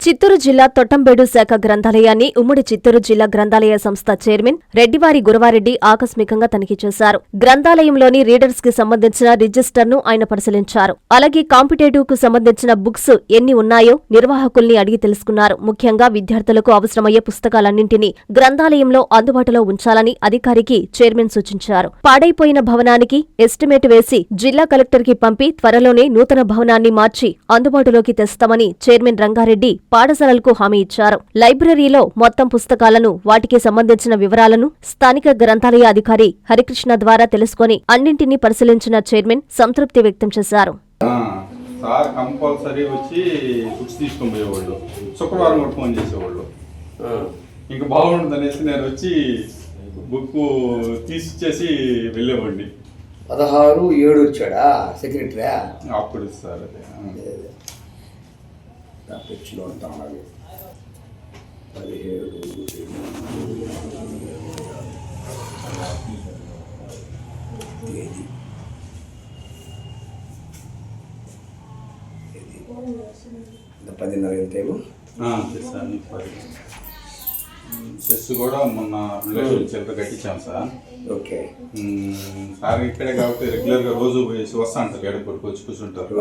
చిత్తూరు జిల్లా తొట్టంబేడు శాఖ గ్రంథాలయాన్ని ఉమ్మడి చిత్తూరు జిల్లా గ్రంథాలయ సంస్థ చైర్మన్ రెడ్డివారి గురవారెడ్డి ఆకస్మికంగా తనిఖీ చేశారు. గ్రంథాలయంలోని రీడర్స్ కి సంబంధించిన రిజిస్టర్ను ఆయన పరిశీలించారు. అలాగే కాంపిటేటివ్ కు సంబంధించిన బుక్స్ ఎన్ని ఉన్నాయో నిర్వాహకుల్ని అడిగి తెలుసుకున్నారు. ముఖ్యంగా విద్యార్థులకు అవసరమయ్యే పుస్తకాలన్నింటినీ గ్రంథాలయంలో అందుబాటులో ఉంచాలని అధికారికి చైర్మన్ సూచించారు. పాడైపోయిన భవనానికి ఎస్టిమేట్ వేసి జిల్లా కలెక్టర్ కి పంపి త్వరలోనే నూతన భవనాన్ని మార్చి అందుబాటులోకి తెస్తామని చైర్మన్ రంగారెడ్డి పాఠశాలలకు హామీ ఇచ్చారు. లైబ్రరీలో మొత్తం పుస్తకాలను, వాటికి సంబంధించిన వివరాలను స్థానిక గ్రంథాలయ అధికారి హరికృష్ణ ద్వారా తెలుసుకుని అన్నింటినీ పరిశీలించిన చైర్మన్ సంతృప్తి వ్యక్తం చేశారు. సార్ కంపల్సరీ వచ్చి బుక్స్ తీసుకొని పోయేవాళ్ళు, శుక్రవారం కూడా ఫోన్ చేసేవాళ్ళు. ఇంకా బాగుంటుంది అనేసి నేను వచ్చి బుక్ తీసిచ్చేసి వెళ్ళేవాడిని. 16/7 వచ్చాడా సెక్రటరీ? అప్పుడు సార్ అదే తెచ్చిలో ఉంటాను. 17 10:30 ఎంతేమో చెస్ కూడా మొన్న చిల్లర కట్టించాం సార్. ఓకే సార్ ఇక్కడే కాబట్టి రెగ్యులర్గా రోజు పోయేసి వస్తా అంటారు. ఎడపడికి వచ్చి కూర్చుంటారు.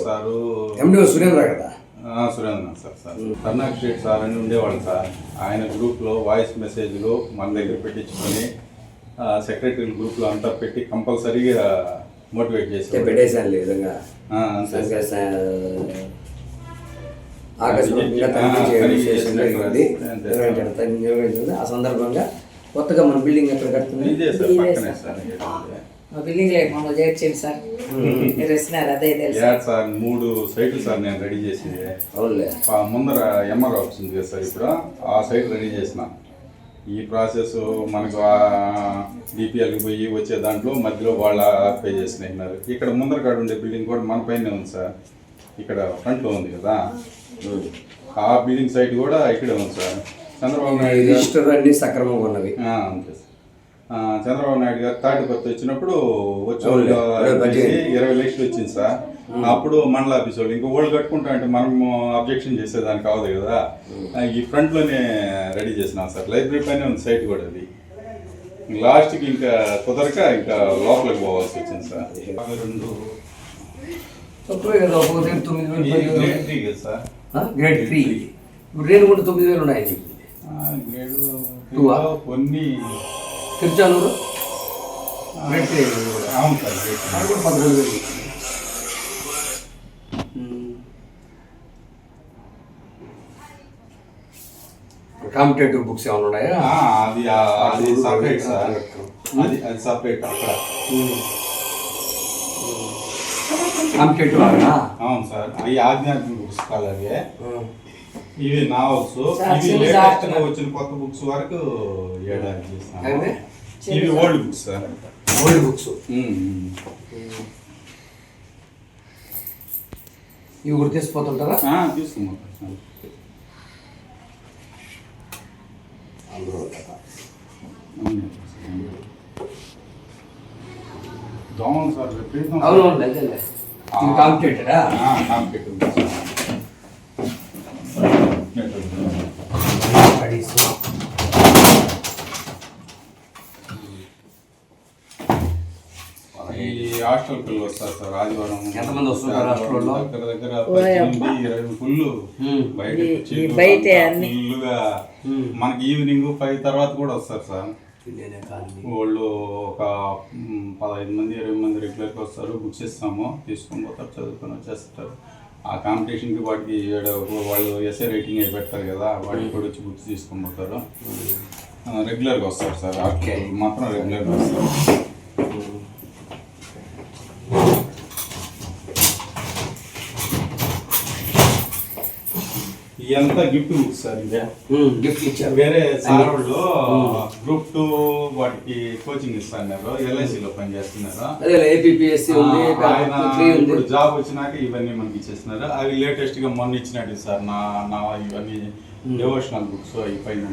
సారు సురేంద్ర కదా, Surendra sir Karnataka state sir అని ఉండేవాళ్ళు సార్. ఆయన గ్రూప్లో వాయిస్ మెసేజ్లు మన దగ్గర పెట్టించుకొని సెక్రటరీ గ్రూప్లో అంతా పెట్టి కంపల్సరీగా మోటివేట్ చేసి పెట్టేసాను. విధంగా ఆకస్మికంగా ఆ సందర్భంగా కొత్తగా మన బిల్డింగ్ ఎక్కడ కడుతుంది? సార్ 3 సైట్లు సార్ నేను రెడీ చేసింది. ముందర ఎంఆర్ ఆఫీస్ ఉంది కదా సార్, ఇప్పుడు ఆ సైట్ రెడీ చేసిన. ఈ ప్రాసెస్ మనకు డిపిఎల్కి పోయి వచ్చే దాంట్లో మధ్యలో వాళ్ళు పే చేసినారు. ఇక్కడ ముందర కాడ ఉండే బిల్డింగ్ కూడా మన పైనే ఉంది సార్. ఇక్కడ ఫ్రంట్లో ఉంది కదా, ఆ బిల్డింగ్ సైట్ కూడా ఇక్కడే ఉంది సార్. చంద్రబాబు నాయుడు అన్ని సక్రమంగా ఉన్నవి. అంతే సార్. చంద్రబాబు నాయుడు గారు తాటిపత్తి వచ్చినప్పుడు వచ్చి 20 లక్షలు వచ్చింది సార్. అప్పుడు మండల ఆఫీస్ వాళ్ళు ఇంకా ఓళ్ళు కట్టుకుంటా అంటే మనం అబ్జెక్షన్ చేసేదానికి కావదు కదా, ఈ ఫ్రంట్లోనే రెడీ చేసినాం సార్. లైబ్రరీ పైన ఉంది సైట్ కూడా. అది లాస్ట్కి ఇంకా కుదరక ఇంకా లోపలికి పోవాల్సి వచ్చింది సార్. 2 గ్రేడ్ 3 ఇప్పుడు రేణు కూడా 9,000 ఉన్నాయి. గ్రేడ్ 2 కొన్ని తిరుచానూరు అవును సార్, 12,000. కాంపిటేటివ్ బుక్స్ ఏమైనా ఉన్నాయా? అది సపరేట్ సార్. అది సపరేట్ అక్కడ కాంపిటేటివ్. అవును సార్, అవి ఆధ్యాత్మిక బుక్స్ కాదు. అవి ఇవి నావల్స్. ఇవి లేటెస్ట్ గా వచ్చిన కొత్త బుక్స్ వరకు ఏడాది చేస్తాను. ఇవి old books sir. Old books ఇవి కూడా తీసుకుపోతుంటారా? తీసుకున్నాను. దోమలు సార్ విపరీతం. కాంపిటేటెడా? కాంపిటేటివ్ ఈ హాస్టల్ పిల్లలు వస్తారు సార్. ఆదివారం ఎంతమంది వస్తున్నారు హాస్టల్లో? దగ్గర 20 ఫుల్ బయట ఫుల్గా. మనకి ఈవినింగ్ 5 తర్వాత కూడా వస్తారు సార్. వాళ్ళు ఒక 15 మంది 20 మంది రెగ్యులర్గా వస్తారు. బుక్స్ ఇస్తాము, తీసుకొని పోతారు, చదువుకొని వచ్చేస్తారు. ఆ కాంపిటీషన్కి వాటికి వాళ్ళు ఎస్ఏ రైటింగ్ అయి పెడతారు కదా, వాటికి కూడా వచ్చి బుక్స్ తీసుకొని పోతారు. రెగ్యులర్గా వస్తారు సార్. మాత్రం రెగ్యులర్గా వస్తారు. ఇదంతా గిఫ్ట్ బుక్స్ సార్. ఇదే గిఫ్ట్ ఇచ్చారు. వేరే సార్ వాళ్ళు గ్రూప్ 2 వాటికి కోచింగ్ ఇస్తున్నారు. LICలో పనిచేస్తున్నారు. ఇప్పుడు జాబ్ వచ్చినాక ఇవన్నీ మనకి ఇచ్చేస్తున్నారు. అవి లేటెస్ట్ గా మొన్న ఇచ్చినట్టు సార్. నా ఇవన్నీ డివోషనల్ బుక్స్ అవి పైన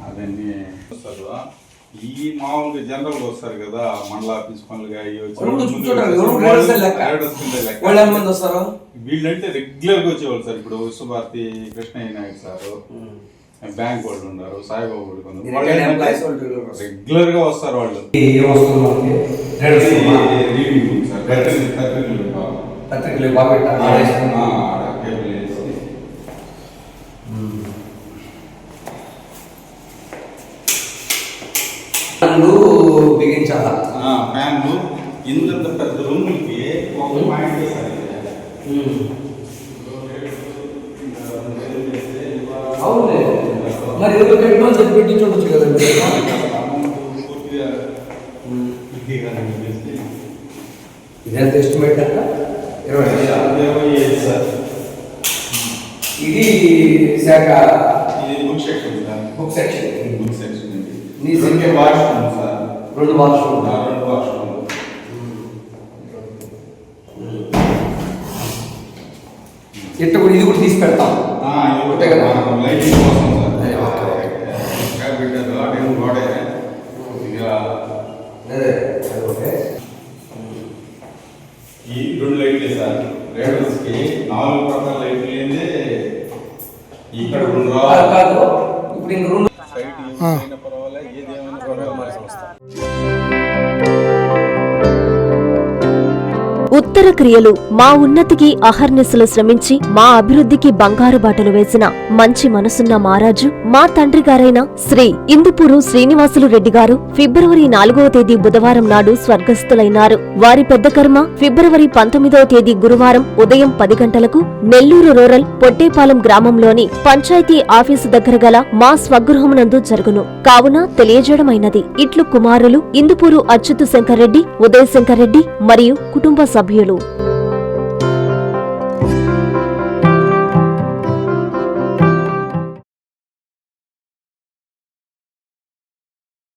అవన్నీ వస్తారు. ఈ మామూలుగా జనరల్ గా వస్తారు కదా మండల ఆఫీస్ పనులుగా అయ్యి వచ్చి వాళ్ళు కూడా చూస్తుంటారు, ఎవరు రేడర్సే లెక్క. రేడర్స్కే లెక్క. వాళ్ళు ఎంతమంది వస్తారు? వీళ్ళంటే రెగ్యులర్ గా వచ్చేవాళ్ళు సార్. ఇప్పుడు విశ్వభారతి కృష్ణయ్య నాయుడు సార్, బ్యాంక్ వాళ్ళు ఉన్నారు, సాయిబాబు వాళ్ళు రెగ్యులర్ గా వస్తారు. వాళ్ళు రీడింగ్ సార్, పత్రికలు బాగా బిగించాలా ఫ్యాన్లు ఇంత పెద్ద రూములకి ఒక పాయింట్ సార్. అవునులే, మరి ఏదో అడ్వాన్స్ పెట్టించవచ్చు కదండి. ఇదంత ఎస్టిమేట్ అంట 25 సార్. ఇది శాఖ, ఇది book section sir. Book section. Book section అండి. నీ రెండు వాష్రూమ్ సార్. 2 వాష్రూమ్. 2 వాష్రూమ్. ఇట్లా కూడా ఇది కూడా తీసి పెడతాం. ఇది కదా లైటింగ్ కోసం సార్. క్యాబినెట్ లాటింగ్ గోడే ఇక అదే ఓకే. ఈ 2 లైట్లే సార్. రేడర్స్ కి 4 రకాల లైట్లు ఏంది ఇక్కడ 2 కాదు. ఇప్పుడు ఇంక 2 సైడ్ ఏమైనా పర్వాలేదు, ఏది ఏమైనా పర్వాలేదు. ఉత్తర క్రియలు మా ఉన్నతికి అహర్నిశలు శ్రమించి మా అభివృద్ధికి బంగారు బాటలు వేసిన మంచి మనసున్న మారాజు మా తండ్రి గారైన శ్రీ ఇందుపూరు శ్రీనివాసులు రెడ్డి గారు ఫిబ్రవరి 4వ తేదీ బుధవారం నాడు స్వర్గస్థులైనారు. వారి పెద్ద కర్మ ఫిబ్రవరి 19వ తేదీ గురువారం ఉదయం 10 గంటలకు నెల్లూరు రూరల్ పొట్టేపాలెం గ్రామంలోని పంచాయతీ ఆఫీసు దగ్గర గల మా స్వగృహమునందు జరుగును. కావున తెలియజేయడమైనది. ఇట్లు కుమారులు ఇందుపూరు అచ్యుత్ శంకర్ రెడ్డి, ఉదయ్ శంకర్ రెడ్డి మరియు కుటుంబ సభ్యులు.